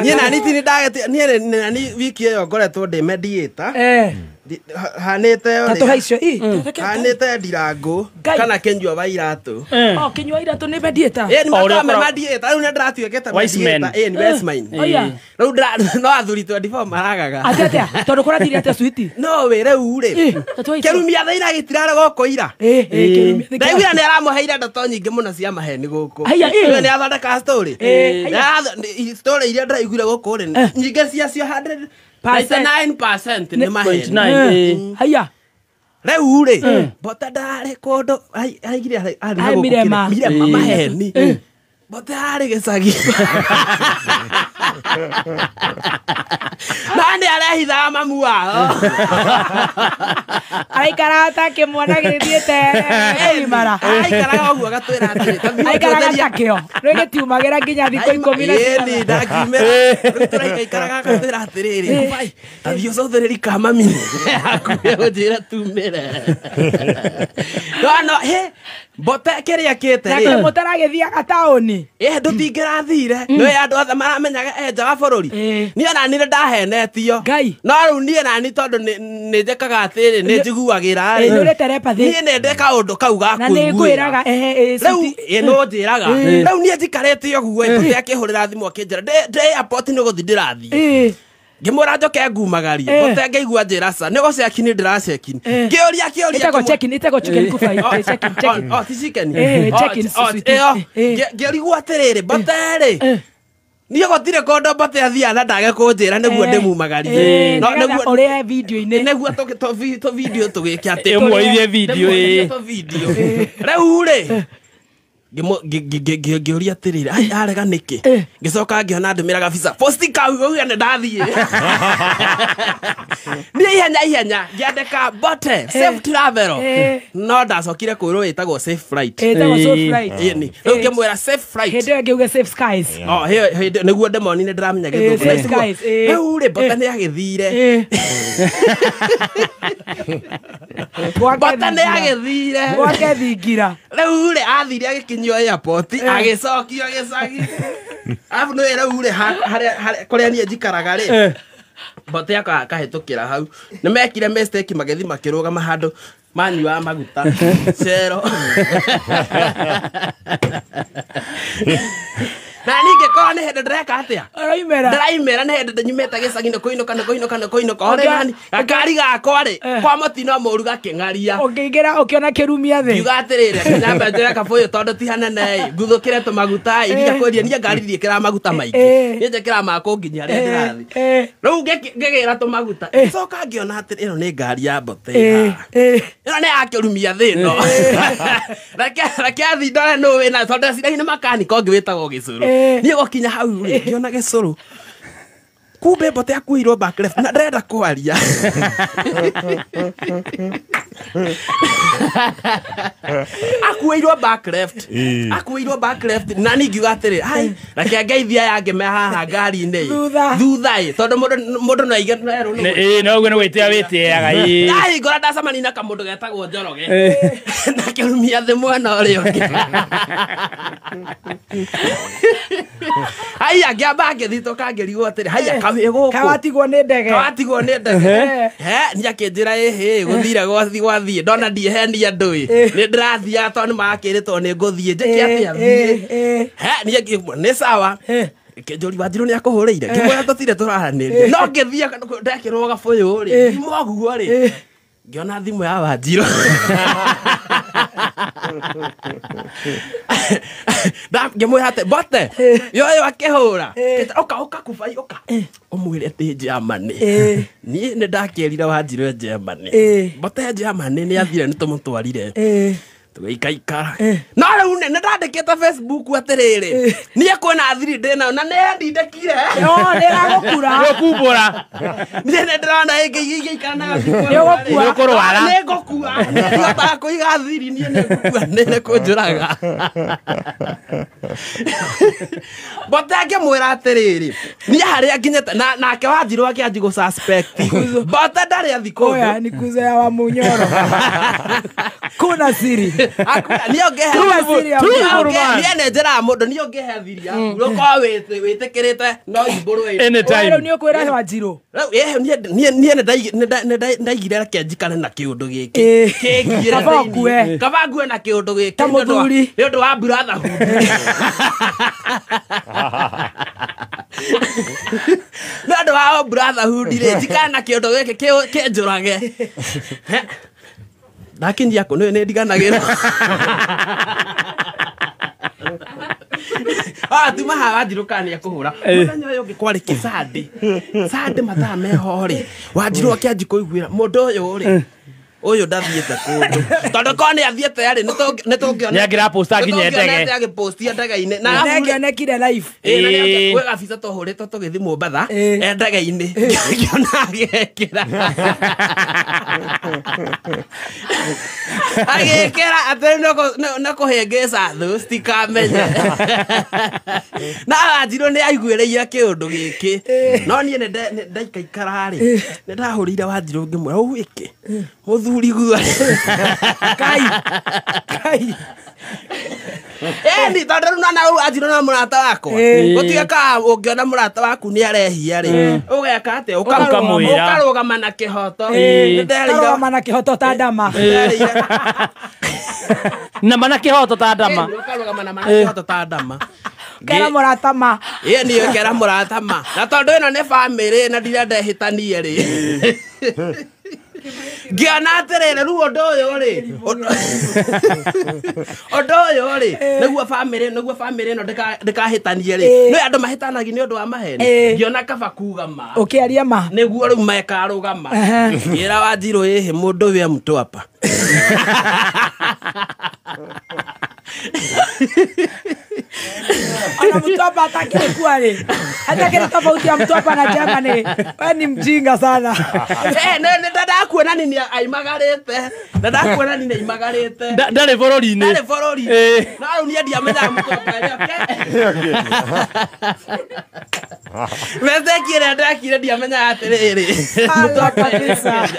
Niĩ nani ti ndagete niĩ nani wiki ĩyo ngoretwo ndĩ mediator hanĩte hanĩte Ndirangu kana Kĩnyua wa Iratũ Kĩnyua Iratũ nĩ mediator nĩ makame mediator rĩu nĩ ndĩratuĩkĩte mediator nĩ Westmine rĩu no athuri 24 maragaga atĩa tondũ kũrathire atĩa switi no we rĩu rĩ Kĩrumia thĩina gĩtirarĩ gũkũ ira ndaiguire nĩ aramũheire ndeto nyingĩ mũno cia maheni gũkũ nĩ athondeka story story iria ndaiguire gũkũ rĩ nyingĩ ciacio 99% nĩ maheni haya rĩu rĩ Mbote ndarĩ kũndũ aigire Mirema maheni Mbote arĩ gĩcagi nani arehithaga mamu wao aikara atakĩmwana gĩthiĩte Imara aikaraga ũguo agatwĩra atĩrĩ aikaraga takĩo rĩu gĩtiumagĩra nginya thikũ 10 ĩni ndakiumĩra rĩu tũraikaraga agatwĩra atĩrĩrĩ athiĩ ũcũthĩrĩri ka mami akuhĩ gũnjĩra tumĩre no Mbote kĩrĩa kĩte rĩ mũtaragĩthiaga taũni ndũtingĩrathire nĩ andũ othe maramenyaga nja wa bũrũri niĩ nani nĩ ndahenetio no rĩu niĩ nani tondũ nĩ njĩkaga atĩrĩ nĩ njiguagĩra niĩ nĩ ndeka ũndũ kau ga kũiguĩra rĩu no njĩraga rĩu niĩ njikarĩte ũguo Mbote akĩhũrĩra thimũ akĩnjĩra ndĩ airport nĩ gũthiĩ ndĩrathiĩ ngĩmũra njoke ngumagarie Mbote ngĩigua njĩra sa nĩ gũceki nĩ ndĩraceki ngĩũria ngĩrigwo atĩrĩrĩ Mbote rĩ niĩ gũtirĩ kũndũ Mbote athiaga na ndage kũnjĩra nĩguo ndĩmumagarie ũrĩa video-inĩ nĩguo tũ video tũgĩke atĩ ũmwoithie video rĩu rĩ ngĩũria atĩrĩrĩ arega nĩkĩ ngĩcoka ngĩona ndũmĩra gabica posti kau ũguo nĩ ndathiĩ niĩ ihenya ngĩandĩka Mbote safe travel no ndacokire kwĩrwo ĩtagwo safe flight rĩu ngĩmwĩra safe flight hĩndĩ ĩyo ngĩuga safe skies nĩguo ndemoni nĩ ndĩramenya gĩthũngũ rĩu rĩ Mbote nĩ agĩthire Mbote nĩ agĩthire gwake thingira rĩu rĩ athire agĩkinyio airport agĩcokio gĩcagi arabu nĩ rĩu rĩ kũrĩa niĩ njikaraga rĩ Mbote akahĩtũkĩra hau nĩ mekire mistake magĩthi makĩrũgama handũ manyuaga maguta cero na ningĩkorwo nĩ hĩndĩ ndĩreka atĩa ndĩraimĩra nĩ hĩndĩ ndĩnyumĩte gĩcagi-inĩ kũinũka ore nani gakari gakwa rĩ kwa mũtino mũru gakĩng'aria ũkĩingĩra ũkĩona Kĩrumia thĩ ngiuga atĩrĩrĩ nyamba njoya kabũyũ tondũ ti hanene nguthũkĩre tũmaguta iria kwendia niĩ ngari ndiĩkĩraga maguta maingĩ niĩ njĩkĩraga ma kũnginyia rĩrĩa ndĩrathiĩ rĩu ngĩgĩra tũmaguta coka ngĩona atĩrĩ ĩno nĩ ngari ya Mbote ĩno nĩ ya Kĩrumia thĩ ĩno reke athi ndore nũ wĩna tondũ ndeciragia nĩ makaniko ũngĩ wĩtagwo Gĩcũrũ niĩ gũkinya hau rĩ ngĩona Gĩcũrũ kumbe Mbote akuirwo back left na ndĩrenda kwaria akuirwo back left na ngiuga atĩrĩ hai reke ngeithia yange me haha ngari-inĩ thutha tondũ mũndũ no aige no ũguo nĩ gwĩtia wĩtĩaga ngora ndacemania na kamũndũ getagwo Njoroge na Kĩrumia thĩ mwena ũrĩa ũngĩ haya ngĩamba ngĩthitũka ngĩrigwo atĩrĩ haya kawĩ gũkũ kawatigwo nĩ ndege niĩ akĩnjĩra gũthire gwathiĩ ndona ndiehenia ndũĩ nĩ ndĩrathiaga tondũ nĩ makĩrĩtwo nĩ ngũthiĩ njĩke atĩa thiĩ nĩ sawa Njũri Wanjirũ nĩ akũhũrĩire ngĩmwĩra tũtirĩ tũraranĩria no ngĩthiĩ ndekĩrwo gabũyũ rĩ moguo rĩ ngĩona thimũ ya Wanjirũ ngĩmwĩra atĩ Mbote yoyo akĩhũra ũka kubai ũka ũmwĩre atĩ Germany niĩ nĩ ndakĩrire Wanjirũ Germany Mbote Germany nĩ athire nĩ tũmũtwarire tũgĩikaikara no rĩu nĩ ndandĩkĩte Facebook atĩrĩrĩ niĩ kwĩna thiri ndĩna na nĩ ndindĩkire nĩũkumbũra niĩ nĩ ndĩrona ĩngĩikara na nĩũkũrwara nĩngũkua nĩndihotaga kũiga thiri niĩ nĩ kũnjũraga Mbote ngĩmwĩra atĩrĩrĩ niĩ harĩa nginyĩte nake Wanjirũ akĩanji gũsuspect Mbote ndarĩ athi kũndũ ni kuza ya Wamunyoro kuna siri niyo ngehe niye njera mundu niyo ngehe thiri yaku uko witikirite no iburu anytime niyo kwira Wanjiru niye ndaigire reke njikane na kiundu giki kingire kabangue na kiundu giki tamuthuri ni undu wa brotherhood ni undu wa brotherhood ri njikane na kiundu giki kinjurage ndakinyia ku ni ndiganagira tuma haha Wanjiru kania kuhura muthenya uyu ngi kwari kisande sande mathaa meho ri Wanjiru akianji kuiguira mundu uyu ri uyu ndathiete kundu tondu ko ni athiete ri nitungiona ni agira posta nginya ndege agipostia ndege-ini na nengionekire live we kabisa tuhurite tugithi Mombatha ndege-ini ngiona agikira ati no kuhengesa thu stikamenya na Wanjiru ni aiguireire kiundu giki no nie ndaikaikara ri ni ndahurire Wanjiru ngimwira wiki muthuri gua kai ni tondu na Wanjiru na murata wako gutiga ka ungiona murata waku ni arehia ri ugeka ate ukarugama na kihoto nderira na kihoto ta ndama na mana kihoto ta ndama ukarugama na kihoto ta ndama kera muratama ni kera muratama na tondu ino ni family na ndirenda hitanie ri ngiona atirire riu undu uyu ri niguo family ino ndikahitanie ri ni andu mahitanagi ni undu wa maheni ngiona kaba kugama ukiaria ma niguo riu mekarugama ngira Wanjiru ihi mundu we Mtwapa ana Mtwapa atakikuwa ri atakiri tofauti ya Mtwapa na Germany wewe ni mjinga sana dada kuona nini aimagarite dada kuona nini aimagarite ndari borori na ni ndia menya Mtwapa weze kire ndakire ndia menya atiriri Mtwapa pesa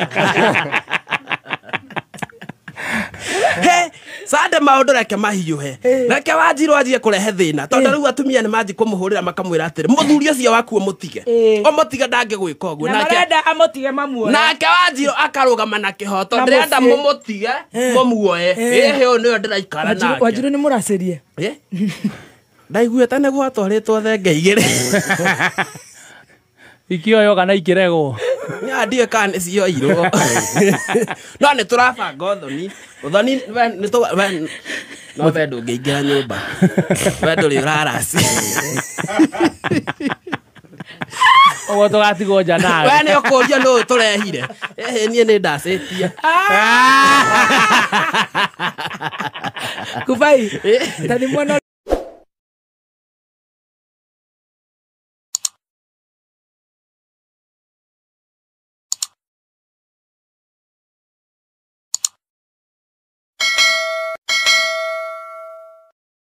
sande maundu reke mahiuhe reke Wanjiru anjie kurehe thina tondu riu atumia ni manji kumuhurira makamwira atiri muthuri ucio waku mutige umutige ndangigwika uguo narenda amutige mamuoe nake Wanjiru akarugama na kihoto ndirenda mumutige mumuoe ehe o niyo ndiraikara nake Wanjiru ni muracirie ndaiguite ni gwatwaritwo thenge igiri ikioyo kana ikirego ndiye kana cio irwo no ni turabanga uthoni ni tu no vendu ngeingira nyumba vendu ri urarasi ogo tugatigo nja nawe we ni ukuria no turehire nie ni ndacitie kubai tani mwana